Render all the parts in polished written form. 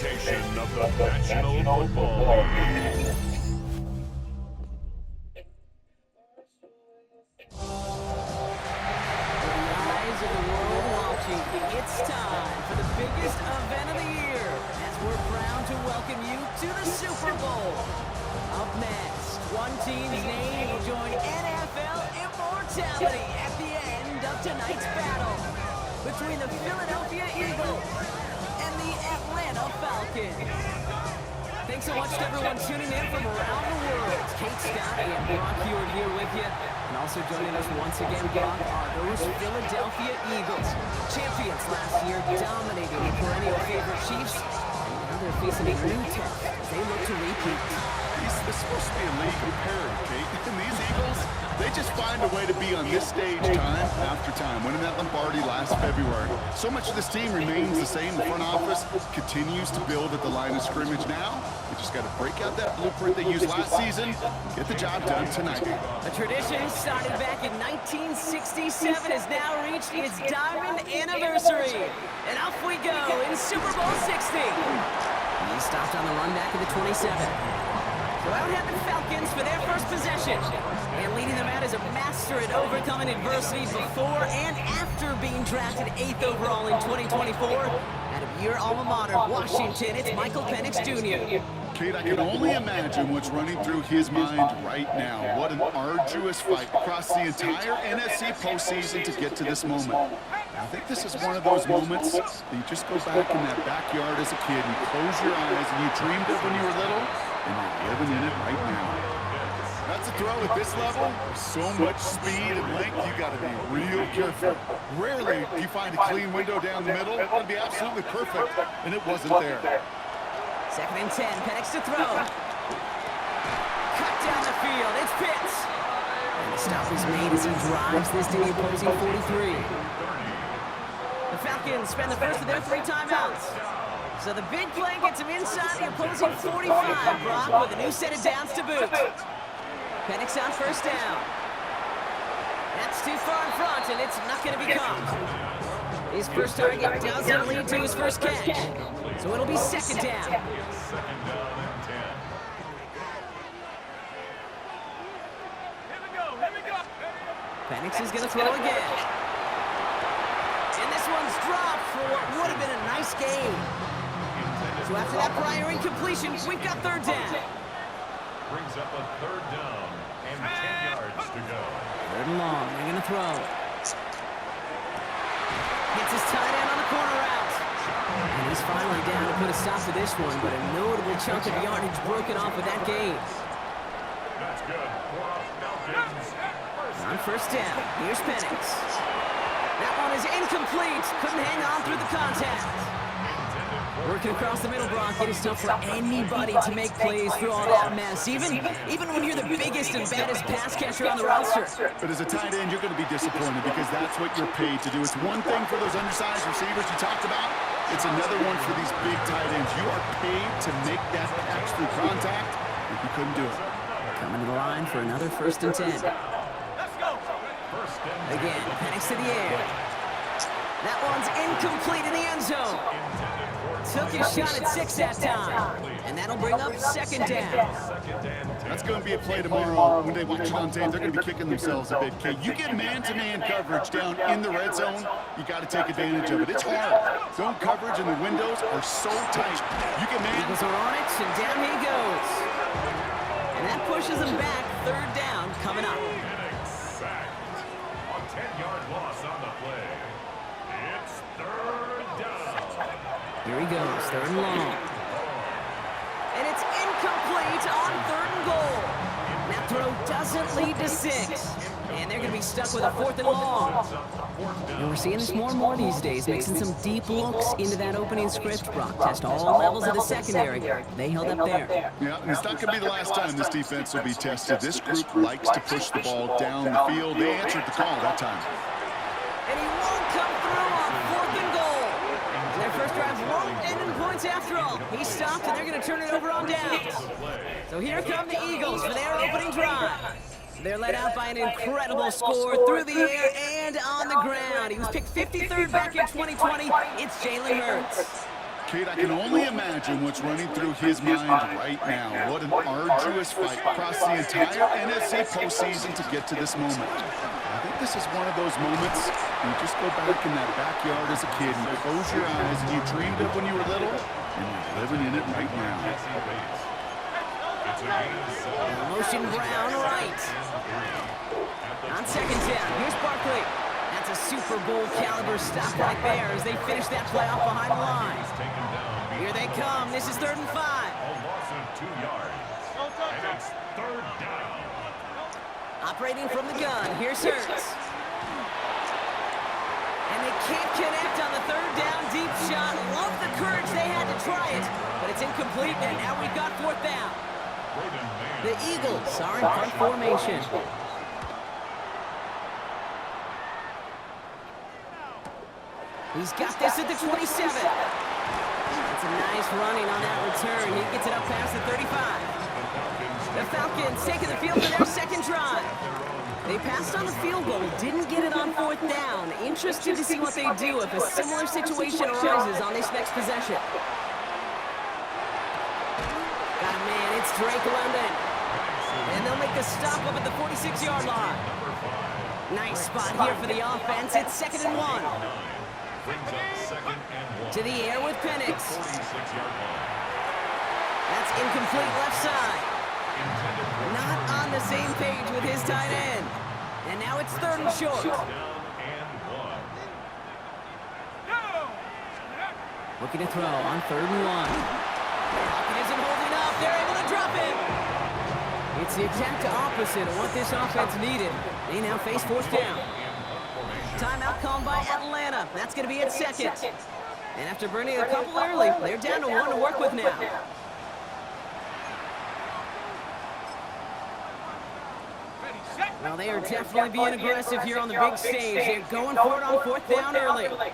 presentation of the National Football League. It's time for the biggest event of the year as we're proud to welcome you to the Super Bowl. Up next, one team's name will join NFL immortality at the end of tonight's battle between the Philadelphia Eagles and the Atlanta Falcons. Thanks so much to everyone tuning in from around the world. Kate, Scott, and Brock Hewitt here with you. And also joining us once again, Brock, are those Philadelphia Eagles. Champions last year, dominating the perennial favorite Chiefs. And now they're facing a new test as they look to repeat. This is supposed to be a league comparative, Kate. And these Eagles, they just find a way to be on this stage time after time, winning that Lombardi last February. So much of this team remains the same. The front office continues to build at the line of scrimmage now. They just got to break out that blueprint they used last season, get the job done tonight. A tradition started back in 1967 has now reached its diamond anniversary. And off we go in Super Bowl 60. He stopped on the run back in the 27. So out head the Falcons for their first possession. And leading them out is a master at overcoming adversity before and after being drafted 8th overall in 2024. Out of your alma mater, Washington, it's Michael Penix Jr. Kate, I can only imagine what's running through his mind right now. What an arduous fight across the entire NFC postseason to get to this moment. I think this is one of those moments that you just go back in that backyard as a kid and close your eyes and you dreamed of when you were little, and you're living in it right now. That's a throw at this level. So much speed and length, you got to be real careful. Rarely do you find a clean window down the middle. It would be absolutely perfect, and it wasn't there. 2nd and 10, Penix to throw. Cut down the field, it's Pitts. And the stop is made as he drives this to the opposing 43. The Falcons spend the first of their 3 timeouts. So the big play gets him inside the opposing 45, Brock, with a new set of downs to boot. Penix on first down. That's too far in front, and it's not going to be caught. His first target doesn't lead to his first catch. So it'll be 2nd down. Penix is going to throw again. And this one's dropped for what would have been a nice game. So after that prior incompletion, we've got 3rd down. Brings up a 3rd down and 10 yards to go. 3rd and long, they're going to throw. Gets his tight end on the corner route. And he's finally down to put a stop to this one, but a notable chunk of yardage broken off with that gain. That's good. On first down, here's Penix. That one is incomplete. Couldn't hang on through the contact. Working across the middle, Brock, it is tough for anybody to make plays through all that mess, even when you're the biggest and baddest pass catcher on the roster. But as a tight end, you're going to be disappointed because that's what you're paid to do. It's one thing for those undersized receivers you talked about. It's another one for these big tight ends. You are paid to make that catch through contact, and you couldn't do it. Coming to the line for another 1st and 10. Again, Penix to the air. That one's incomplete in the end zone. Took his shot at 6 that time. And that'll bring up 2nd down. That's going to be a play tomorrow. When they watch it on tape, they're going to be kicking themselves a bit. Kate, you get man-to-man coverage down in the red zone, you got to take advantage of it. It's hard. Zone coverage and the windows are so tight. You get man. Eagles are on it, and down he goes. And that pushes him back. 3rd down coming up. Sacked. A 10-yard loss on the play. It's 3rd down. Here he goes, 3rd and long. And it's incomplete on 3rd and goal. That throw doesn't lead to 6. And they're going to be stuck with a 4th and long. And we're seeing this more and more these days, mixing some deep looks into that opening script. Brock test all levels of the secondary. They held up there. Yeah, and it's not going to be the last time this defense will be tested. This group likes to push the ball down the field. They answered the call that time. And he won't come through on 4th and goal. Their first drive won't end in points after all. He stopped, and they're going to turn it over on downs. So here come the Eagles for their opening drive. They're led out by an incredible score through the air and on the ground. He was picked 53rd back in 2020. It's Jalen Hurts. Kate, I can only imagine what's running through his mind right now. What an arduous fight across the entire NFC postseason to get to this moment. I think this is one of those moments you just go back in that backyard as a kid and close your eyes and you dreamed of when you were little, and you're living in it right now. Motion Brown right. On second down, here's Barkley. That's a Super Bowl caliber stop right there as they finish that play off behind the line. Here they come. This is 3rd and 5. A loss of 2 yards. And it's 3rd down. Operating from the gun, here's Hurts. And they can't connect on the 3rd down deep shot. Love the courage they had to try it, but it's incomplete, and now we've got 4th down. The Eagles are in punt formation. He's got this at the 27. It's a nice running on that return. He gets it up past the 35. The Falcons taking the field for their second drive. They passed on the field goal, didn't get it on 4th down. Interested to see what they do if a similar situation arises on this next possession. Got a man, it's Drake London. And they'll make the stop up at the 46-yard line. Nice spot here for the offense. It's 2nd and 1. To the air with Penix. That's incomplete left side. Not on the same page with his tight end. And now it's 3rd and short. Looking to throw on 3rd and 1. Pocket isn't holding up. They're able to drop it. It's the exact opposite of what this offense needed. They now face 4th down. Timeout called by Atlanta. That's going to be at 2nd. And after burning a couple early, they're down to 1 to work with now. Well, they are definitely being aggressive here on the big stage. They're going for it on 4th down early. They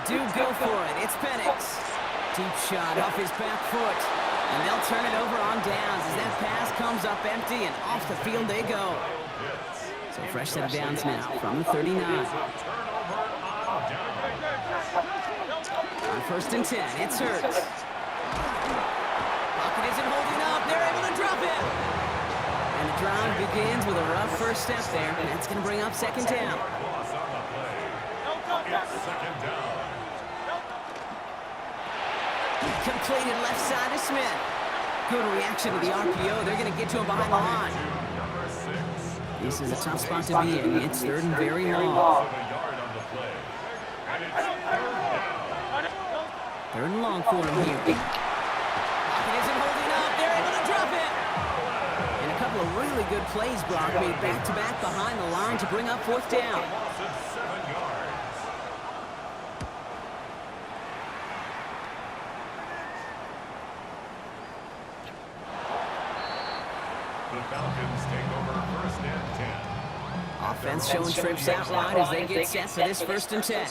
do go for it. It's Penix. Deep shot off his back foot. And they'll turn it over on downs as that pass comes up empty and off the field they go. So fresh set of downs now from the 39. On 1st and 10, it's Hurts. Pocket isn't holding up. They're able to drop it. And the drive begins with a rough first step there. And that's going to bring up 2nd down. Completed left side to Smith. Good reaction to the RPO. They're going to get to him behind the line. This is a tough spot to be in. It's 3rd and very long. 3rd and long for him here. Pocket isn't holding up. They're able to drop it. And a couple of really good plays, Brock, made back-to-back behind the line to bring up 4th down. The Falcons take over 1st and 10. Offense showing trips out wide as they get set for this 1st and 10.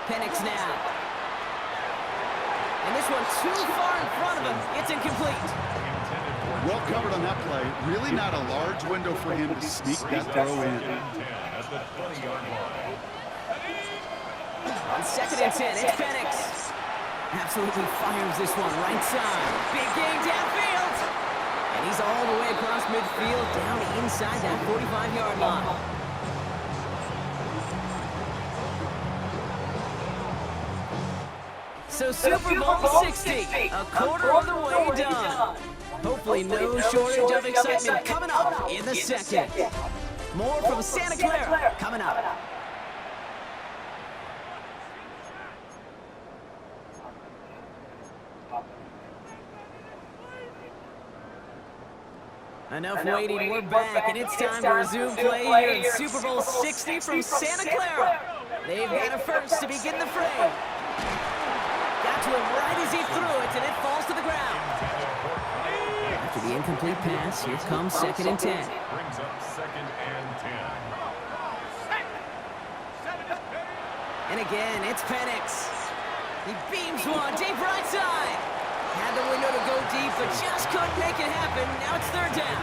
Penix now. And this one too far in front of him. It's incomplete. Well covered on that play. Really not a large window for him to sneak that throw in. On 2nd and 10, it's Penix. Absolutely fires this one right side. Big game downfield. And he's all the way across midfield down inside that 45-yard line. So Super Bowl 60, a quarter of the way done. Hopefully no shortage of excitement coming up in the 2nd. More from Santa Clara coming up. Enough waiting, we're back, and it's time to resume play here in Super Bowl 60 from Santa Clara. They've got a first to begin the fray. Got to him right as he threw it, and it falls to the ground. After the incomplete pass, here comes 2nd and 10. Brings up 2nd and 10. And again, it's Penix. He beams one, deep right side. Had the window to go deep, but just couldn't make it happen. Now it's 3rd down.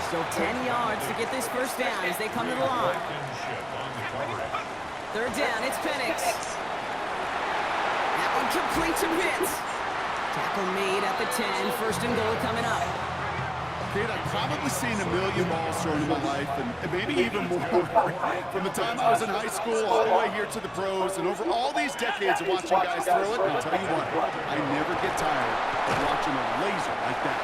Still 10 yards to get this first down as they come to the line. Third down, it's Penix. That one complete to Pitts. Tackle made at the 10. First and goal coming up. Kid, I've probably seen a million balls thrown in my life, and maybe even more. From the time I was in high school all the way here to the pros, and over all these decades of watching guys throw it, I'll tell you what, I never get tired of watching a laser like that.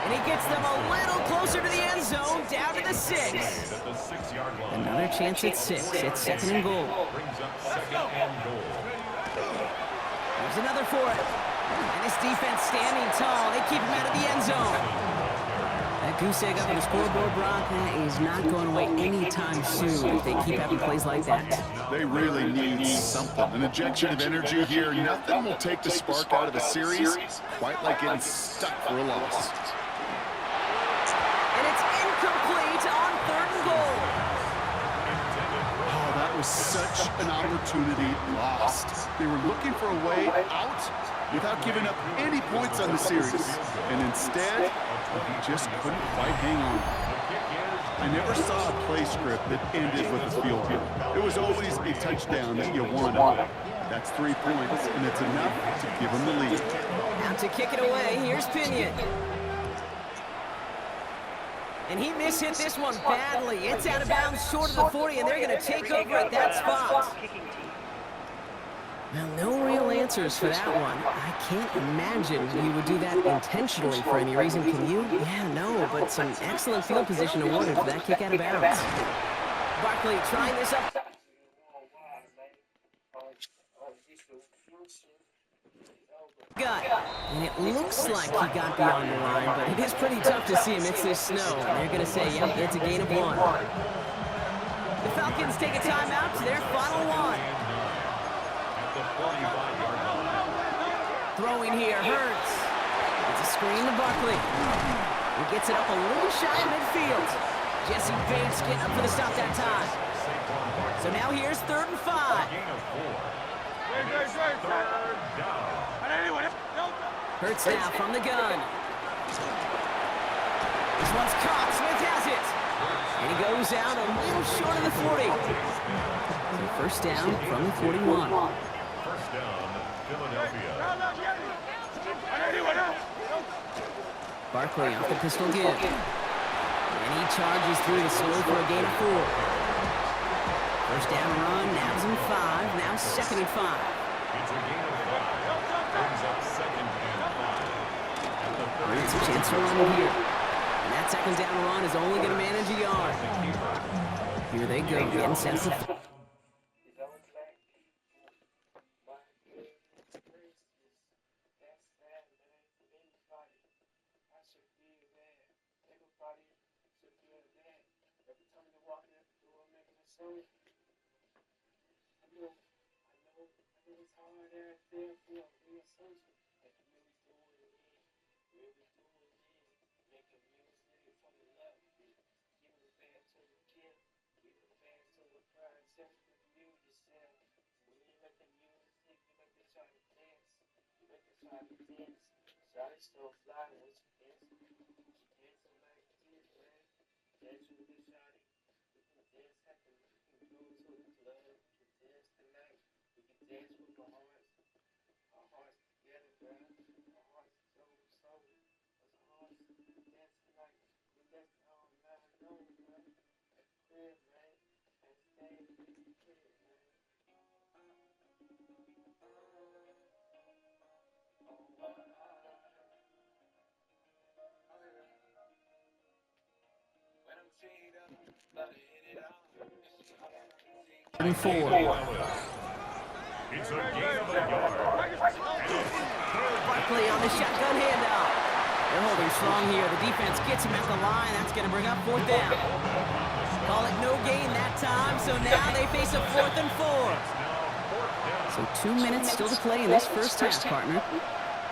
And he gets them a little closer to the end zone, down to the 6. Another chance at 6. It's second and goal. There's another for it. And this defense standing tall. They keep him out of the end zone. That goose egg up on the scoreboard, Brock, that is not going away anytime soon if they keep having plays like that. They really need something. An injection of energy here. Nothing will take the spark out of the series, quite like getting stuck for a loss. And it's incomplete on third and goal. Oh, that was such an opportunity lost. They were looking for a way out without giving up any points on the series. And instead, he just couldn't quite hang on. I never saw a play script that ended with a field goal. It was always a touchdown that you wanted. That's 3 points, and it's enough to give them the lead. Now to kick it away, here's Pinion. And he mishit this one badly. It's out of bounds short of the 40, and they're going to take over at that spot. Well, no real answers for that one. I can't imagine he would do that intentionally for any reason. Can you? Yeah, no, but some excellent field position awarded for that kick out of bounds. Barkley trying this up. And it looks like he got beyond the line, but it is pretty tough to see amidst this snow. And they're going to say, yep, it's a gain of 1. The Falcons take a timeout to their final one. Throwing here hurts. It's a screen to Barkley. He gets it up a little shy of midfield. Jesse Bates getting up for the stop that time. So now here's 3rd and 5. Hurts now from the gun. This one's caught. Smith has it. And he goes out a little short of the 40. So first down from the 41. First down, Philadelphia. Barkley off the pistol give. And he charges through the slow for a gain of 4. First down run, now's in 5, now 2nd and 5. It's a gain of 5. Brings up 2nd and 5. It's a chance to run here. And that 2nd down run is only going to manage a yard. Here they go, getting set for... And 4. It's a gain of a yard. Barkley on the shotgun handoff. They're holding strong here. The defense gets him at the line. That's going to bring up 4th down. Call it no gain that time, so now they face a 4th and 4. So 2 minutes still to play in this first half, partner.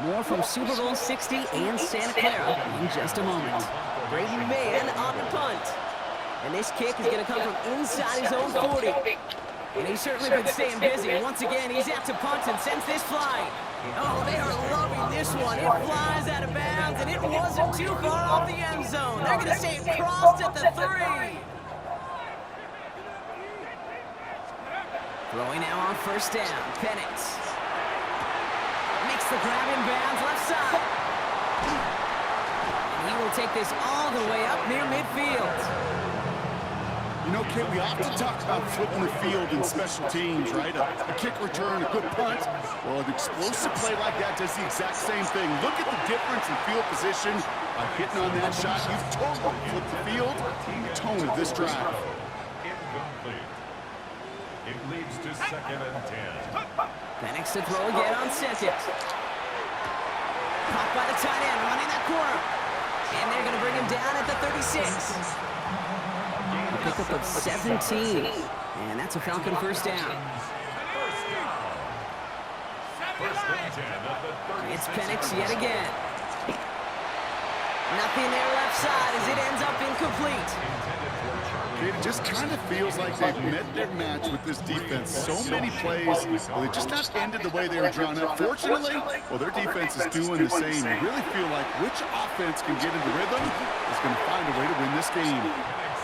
More from Super Bowl 60 and Santa Clara in just a moment. Brady Mann on the punt. And this kick is going to come from inside his own 40. And he's certainly been staying busy. Once again, he's out to punt and sends this flying. Oh, they are loving this one. It flies out of bounds, and it wasn't too far off the end zone. They're going to say it crossed at the 3. Throwing now on first down. Penix makes the grab in bounds left side. And he will take this all the way up near midfield. You know, Kate, we often talk about flipping the field in special teams, right? A kick return, a good punt. Well, an explosive play like that does the exact same thing. Look at the difference in field position. By hitting on that shot, you've totally flipped the field. The tone of this drive. Incomplete. It leads to 2nd and 10. Penix to throw again on second. Caught by the tight end, running that corner. And they're going to bring him down at the 36. A pickup of 17. And that's a Falcon first down. First and 10 at the 36. It's Penix yet again. Nothing there left side as it ends up incomplete. It just kind of feels like they've met their match with this defense. So many plays, well, they just not ended the way they were drawn up. Fortunately, well, their defense is doing the same. You really feel like which offense can get into rhythm is going to find a way to win this game.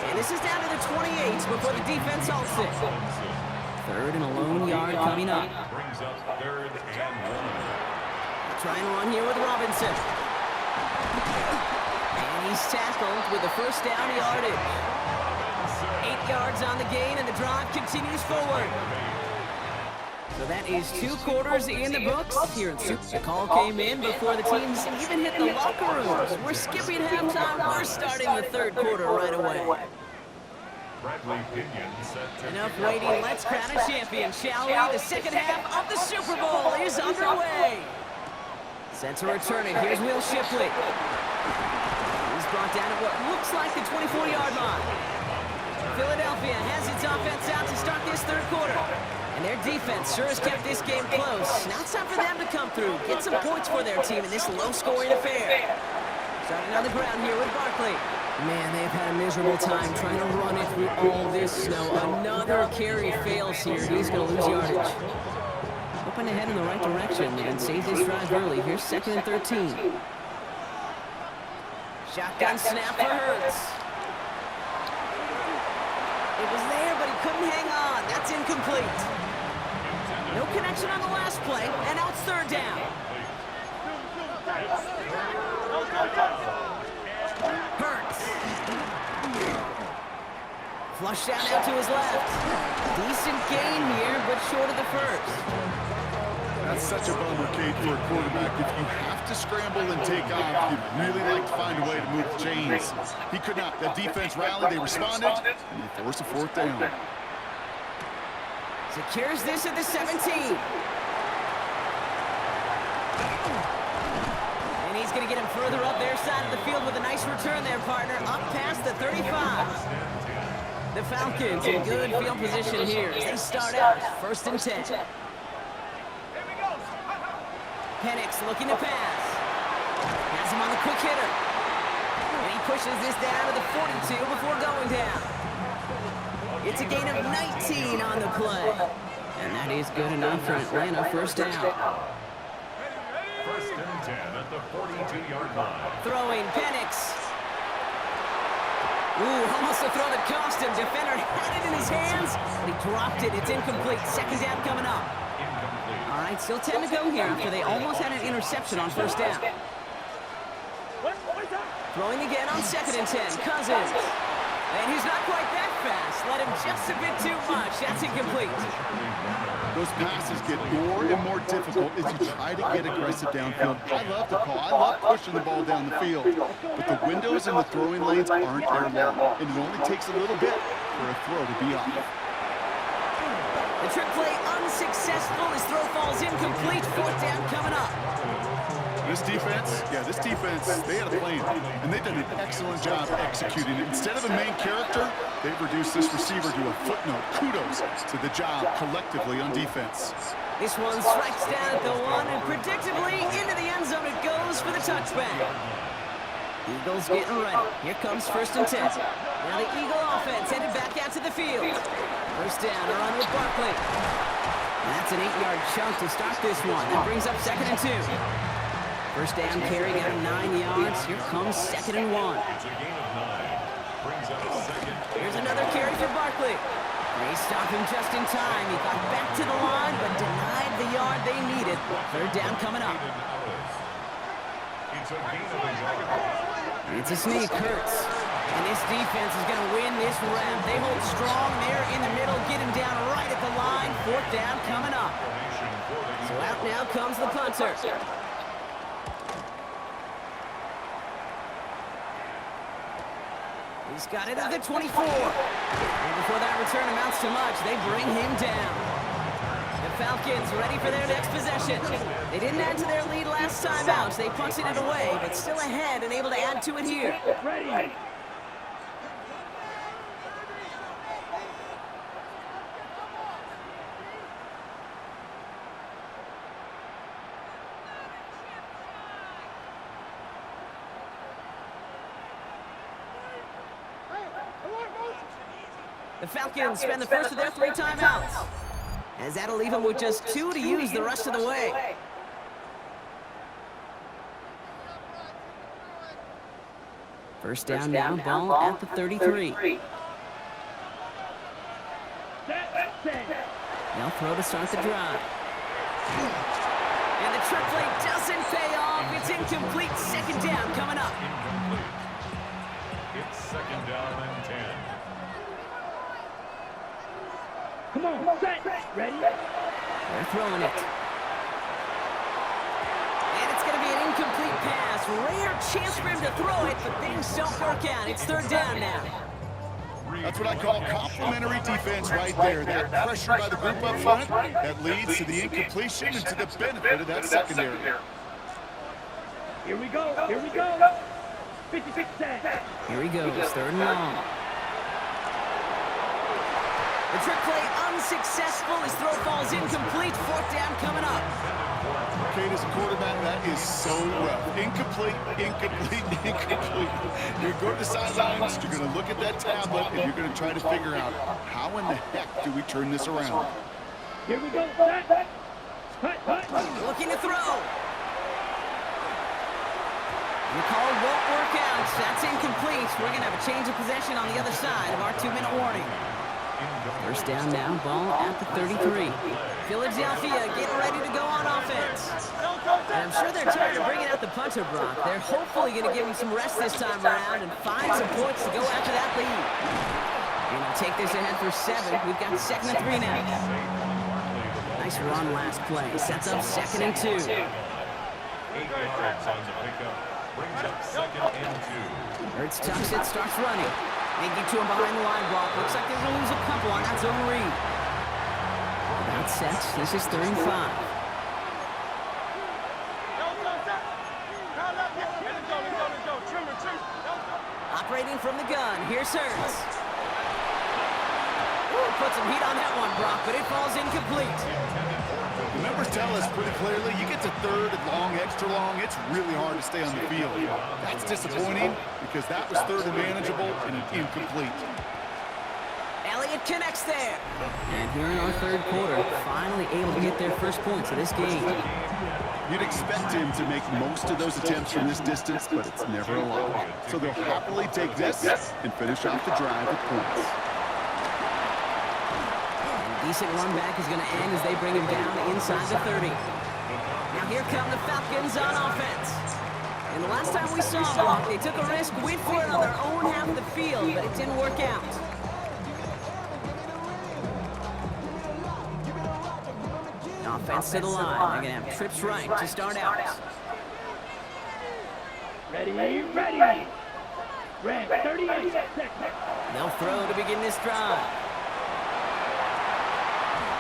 And this is down to the 28 before the defense halts it. 3rd and a lone yard coming up. Brings up 3rd and 1. Try and run here with Robinson. And he's tackled with the first down yardage. 8 yards on the gain, and the drive continues forward. So that is 2 quarters in the books here in Super. The call came in before the teams even hit the locker rooms. We're skipping halftime. We're starting the 3rd quarter right away. Bradley Pinion set to Enough waiting. Let's crown a champion, shall we? The 2nd half of the Super Bowl is underway. Set to return it. Here's Will Shipley. He's brought down at what looks like the 24-yard line. Philadelphia has its offense out to start this 3rd quarter. And their defense sure has kept this game close. Now it's time for them to come through, get some points for their team in this low-scoring affair. Starting on the ground here with Barkley. Man, they've had a miserable time trying to run it through all this snow. Another carry fails here. He's going to lose yardage. Hoping to head in the right direction and save this drive early. Here's 2nd and 13. Shotgun snap for Hurts. It was there, but he couldn't hang on. That's incomplete. No connection on the last play, and now it's 3rd down. Hurts. Flushed out now to his left. Decent gain here, but short of the first. That's such a bummer, Kate, for a quarterback. If you have to scramble and take off, you'd really like to find a way to move the chains. He could not. The defense rallied, they responded, and they forced a 4th down. Secures this at the 17. And he's going to get him further up their side of the field with a nice return there, partner, up past the 35. The Falcons in good field position here as they start out 1st and 10. Penix looking to pass. Has him on the quick hitter. And he pushes this down to the 42 before going down. It's a gain of 19 on the play. And that is good enough for Atlanta. 1st down. 1st and 10 at the 42-yard line. Throwing Penix. Ooh, almost a throw that cost him. Defender had it in his hands, but he dropped it. It's incomplete. 2nd down coming up. All right, still 10 to go here after they almost had an interception on 1st down. Throwing again on 2nd and 10. Cousins. And he's not quite that fast. Let him just a bit too much. That's incomplete. Those passes get more and more difficult as you try to get aggressive downfield. I love the call. I love pushing the ball down the field. But the windows in the throwing lanes aren't very long, and it only takes a little bit for a throw to be off. The trick play unsuccessful. His throw falls incomplete. 4th down coming up. This defense, they had a plan, and they've done an excellent job executing it. Instead of a main character, they've reduced this receiver to a footnote. Kudos to the job collectively on defense. This one strikes down at the 1, and predictably into the end zone it goes for the touchback. Eagles getting ready. Here comes 1st and 10. Now the Eagle offense headed back out to the field. First down, a run with Barkley. And that's an 8-yard chunk to start this one. That brings up 2nd and 2. First down carry out 9 yards. Here comes 2nd and 1. It's a gain of 9. Brings up 2nd. Here's another carry for Barkley. They stopped him just in time. He got back to the line, but denied the yard they needed. 3rd down coming up. It's a gain of 11. It's a sneak, Hurts. And this defense is going to win this round. They hold strong there in the middle, get him down right at the line. 4th down coming up. So out now comes the punter. He's got it at the 24. And before that return amounts to much, they bring him down. The Falcons ready for their next possession. They didn't add to their lead last time out. They punted it away, but still ahead and able to add to it here. Ready. The Falcons spend the first of their 3 timeouts, as that'll leave them with just 2 to use the rest of the way. First down now, ball at the 33. They'll throw to start the drive. And the trick play doesn't pay off. It's incomplete. 2nd down coming up. Incomplete. It's 2nd down and 10. Come on, set. Ready? They're throwing it. And it's going to be an incomplete pass. Rare chance for him to throw it, but things don't work out. It's 3rd down now. That's what I call complimentary defense right there. That pressure by the group up front, that leads to the incompletion and to the benefit of that secondary. Here we go. Here we go. 56 set. Here he goes, 3rd and long. The trick play unsuccessful. His throw falls incomplete. 4th down coming up. Kate, as a quarterback, that is so rough. Incomplete, incomplete, incomplete. You're going to the sidelines, you're going to look at that tablet, and you're going to try to figure out how in the heck do we turn this around. Here we go. Set. Hut. Looking to throw. The call won't work out. That's incomplete. We're going to have a change of possession on the other side of our 2-minute warning. First down now, ball at the 33. Philadelphia getting ready to go on offense. And I'm sure they're tired of bringing out the punter, Brock. They're hopefully going to give him some rest this time around and find some points to go after that lead. And they'll take this ahead for 7. We've got 2nd and 3 now. Nice run last play. Sets up 2nd and 2. 8 yards on the pickup. Brings up 2nd and 2. Hurts tucks it, starts running. They get to him behind the line block. Looks like they're going to lose a couple on that zone read. About set. This is 3rd and 5. Operating from the gun. Here's Hurts. Put some heat on that one, Brock, but it falls incomplete. The numbers tell us pretty clearly, you get to 3rd and long, extra long, it's really hard to stay on the field. That's disappointing because that was 3rd and manageable and an incomplete. Elliott connects there. And here in our 3rd quarter, finally able to get their first points of this game. You'd expect him to make most of those attempts from this distance, but it's never a lot. So they'll happily take this and finish off the drive with points. Decent run back is going to end as they bring him down inside the 30. Now here come the Falcons on offense. And the last time we saw them, they took a risk, went for it on their own half of the field, but it didn't work out. Offense to the line. They're going to have trips right to start out. Ready. 38 seconds. They'll throw to begin this drive.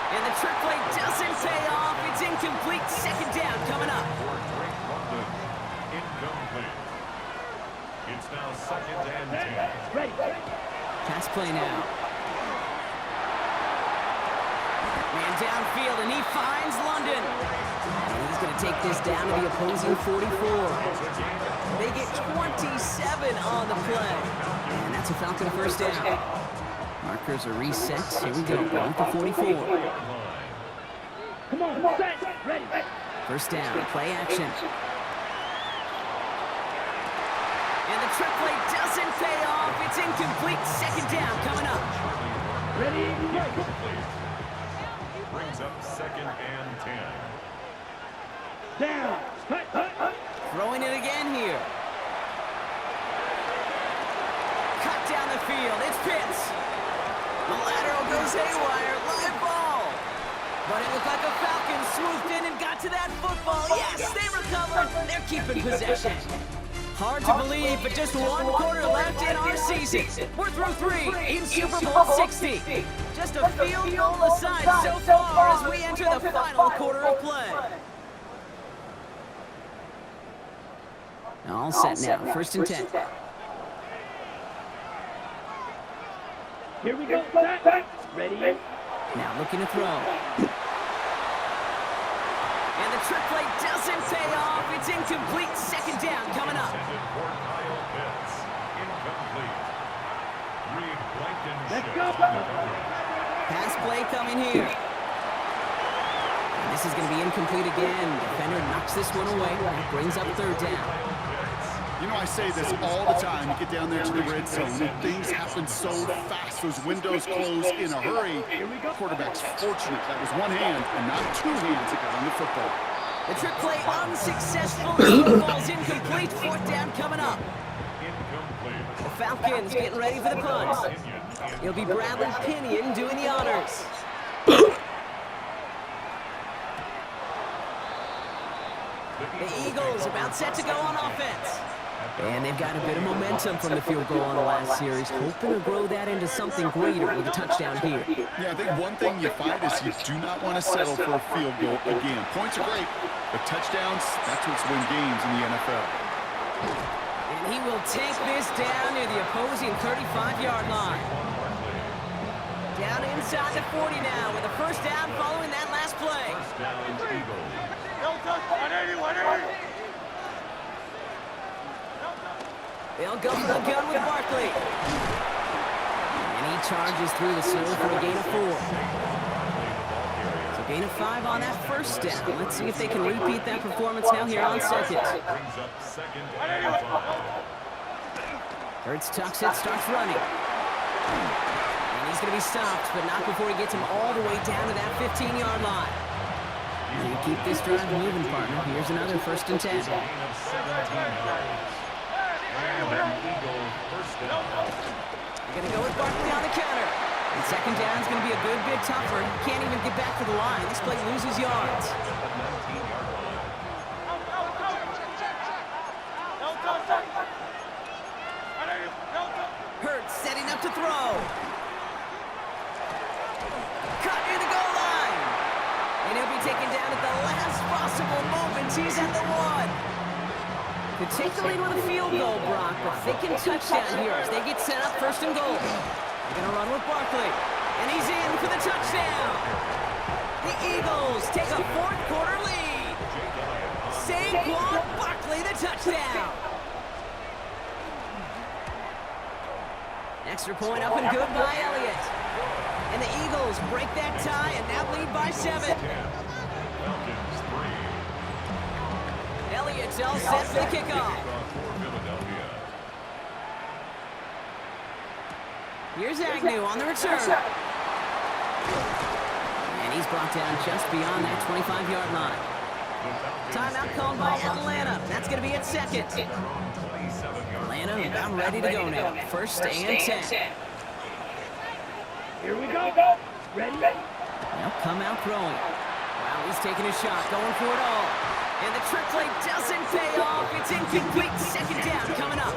And the trick play doesn't pay off. It's incomplete. 2nd down coming up. Incomplete. It's now 2nd and 10. Ready. Pass play now. Man downfield, and he finds London. And he's going to take this down to the opposing 44. They get 27 on the play. And that's a Falcon first down. Markers are reset. Here we go. Going for 44. Come on, set, ready. First down, play action. And the trick play doesn't pay off. It's incomplete. Second down coming up. Ready, go. Brings up 2nd and 10. Down. Throwing it again here. Cut down the field. It's Pitts. The lateral goes haywire. Live ball. But it looked like a Falcon swooped in and got to that football. Yes, they recovered. They're keeping possession. Hard to believe, but just one quarter left in our season. We're through 3 in Super Bowl 60. Just a field goal aside so far as we enter the final quarter of play. All set now, 1st and 10. Here we go, set, ready. Now looking to throw. And the trick play doesn't pay off. It's incomplete. Second down coming up. Intended for Kyle Pitts. Incomplete. Reed Let's Blankenship go. on the coverage. Pass play coming here. And this is going to be incomplete again. Defender knocks this one away. That brings up 3rd down. You know, I say this all the time. You get down there to the red zone, and things happen so fast. Those windows close in a hurry. Quarterback's fortunate that was one hand and not 2 hands that got on the football. The trick play unsuccessful. Football's incomplete. 4th down coming up. Incomplete. The Falcons getting ready for the punt. It'll be Bradley Pinion doing the honors. The Eagles about set to go on offense. And they've got a bit of momentum from the field goal on the last series, hoping to grow that into something greater with a touchdown here. Yeah, I think one thing you find is you do not want to settle for a field goal again. Points are great, but touchdowns, that's what's win games in the NFL. And he will take this down near the opposing 35-yard line. Down inside the 40 now with a first down following that last play. First down, Eagles. They'll go for the gun with Barkley. And he charges through the center for a gain of 4. So gain of 5 on that first down. Let's see if they can repeat that performance now here on second. Brings up 2nd and 5. Hurts tucks it, starts running. And he's going to be stopped, but not before he gets him all the way down to that 15-yard line. And you keep this drive moving, partner. Here's another 1st and 10. Gain of 17 yards. And an Eagle first down. They're going to go with Barkley on the counter. And second down is going to be a good bit tougher. He can't even get back to the line. This play loses yards. At the 19-yard line. Hurts setting up to throw. Cut near the goal line. And he'll be taken down at the last possible moment. He's at the 1. Particularly with a field goal, Brock, but thinking touchdown here as they get set up 1st and goal. They're going to run with Barkley. And he's in for the touchdown. The Eagles take a 4th quarter lead. Saquon Barkley, the touchdown. Extra point up and good by Elliott. And the Eagles break that tie and now lead by 7. Falcons 3. Elliott's all set for the kickoff. For Philadelphia. Here's Agnew on the return. And he's brought down just beyond that 25-yard line. Timeout called by Atlanta. That's going to be at 2nd. Atlanta about ready to go now. 1st and 10. Here we go, ready. They'll come out throwing. Wow, he's taking a shot, going for it all. And the trick play doesn't pay off. It's incomplete. Second down coming up.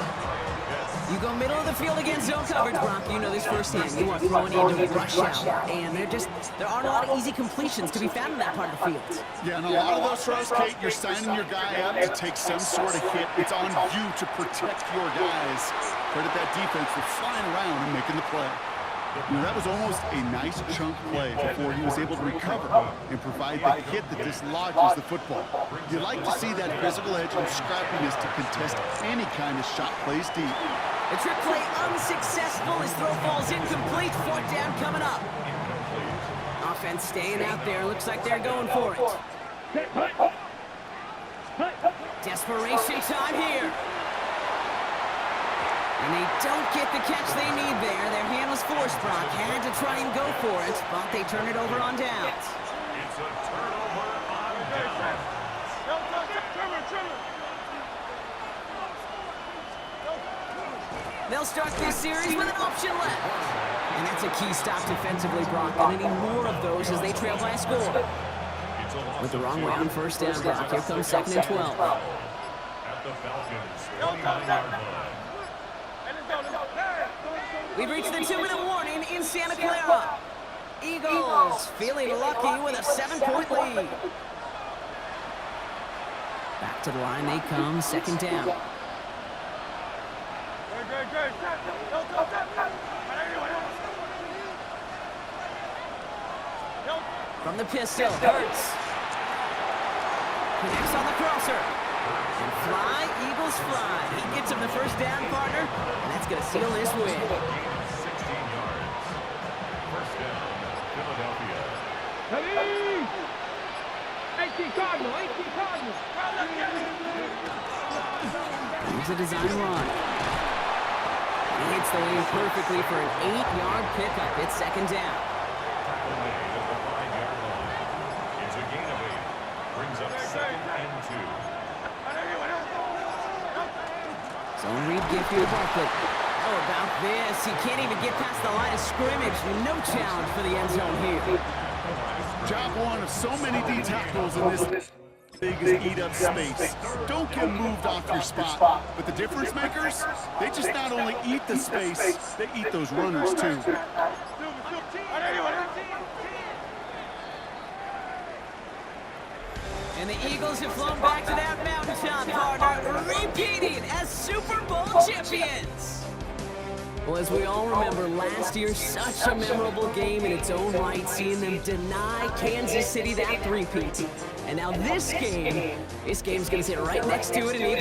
You go middle of the field against zone coverage, Brock. You know this firsthand. You are throwing into a rush out. And there aren't a lot of easy completions to be found in that part of the field. Yeah, and a lot of those throws, Kate, you're signing your guy up to take some sort of hit. It's on you to protect your guys. Credit that defense for flying around and making the play. You know, that was almost a nice chunk play before he was able to recover and provide the hit that dislodges the football. You like to see that physical edge and scrappiness to contest any kind of shot plays deep. The trick play unsuccessful. His throw falls incomplete. Fourth down coming up. Offense staying out there. Looks like they're going for it. Desperation time here. And they don't get the catch they need there. Their hand was forced, Brock. Had to try and go for it, but they turn it over on downs. It's a turnover on downs. They'll start this series with an option left. And that's a key stop defensively, Brock. And they need more of those as they trail by a score. With the wrong way on first down, Brock. Here comes 2nd and 12. At the Falcons' 29-yard line. We've reached the 2-minute warning in Santa Clara. Eagles feeling lucky with a 7-point lead. Back to the line they come, 2nd down. From the pistol, Hurts. Connects on the crosser. And fly, Eagles fly. He gets him the first down, partner, and that's going to seal this win. 16 yards. First down, Philadelphia. 18 Cardinal. Here's a design run. He hits the lane perfectly for an 8-yard pickup. It's 2nd down. Tackle made at the 5-yard line. It's a gain of 8. Brings up 2nd and 2. Zone read gift to Barkley. How about this? He can't even get past the line of scrimmage. No challenge for the end zone here. Job one of so many D tackles in this league is eat up space. Don't get moved off your spot. But the difference makers, they just not only eat the space, they eat those runners too. And the Eagles have flown back to that mountaintop, partner, repeating as Super Bowl champions. Well, as we all remember, last year, such a memorable game in its own right, seeing them deny Kansas City that three-peat. And now this game's going to sit right next to it in Eagles.